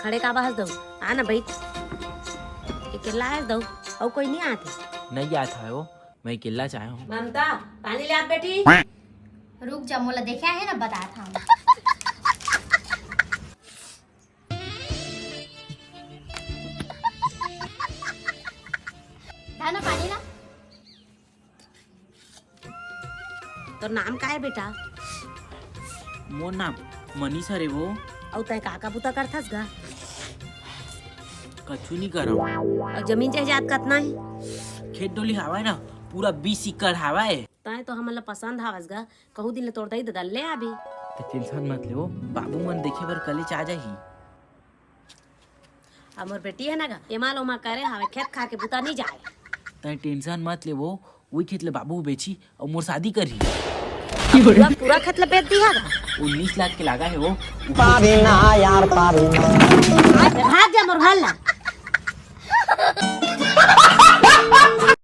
खड़े का आवाज दो आना भाई किला है दो और कोई नहीं आते नहीं आता है वो, मैं किला चाहे हूँ। ममता पानी ले आ बेटी। रुक जा मोला देखा है ना बता था ना पानी ना। तो नाम का है बेटा? मोर नाम मनीषा रे वो। और तय काका पुता करथस गा? कछु नहीं करो। और जमीन जायदाद कितना है? खेत डोली हवा है ना, पूरा 20 एकड़ हवा है। तय तो हमला पसंद हावस गा, कहू दिन ले तोड़ दई दल ले आबी। तो टेंशन मत लो, बाबू मन देखे बर कलेच आ जाही। हमर बेटी है ना गा, एमाल ओमा करे हवे खेत खा के बुता नहीं जाए। तय टेंशन मत ले वो, वही खेत ले बाबू बेची और मोर शादी करी। पूरा खेत ले बेच दिया गा। 19 लाख के लागा है वो। भाग जा मोर भाला।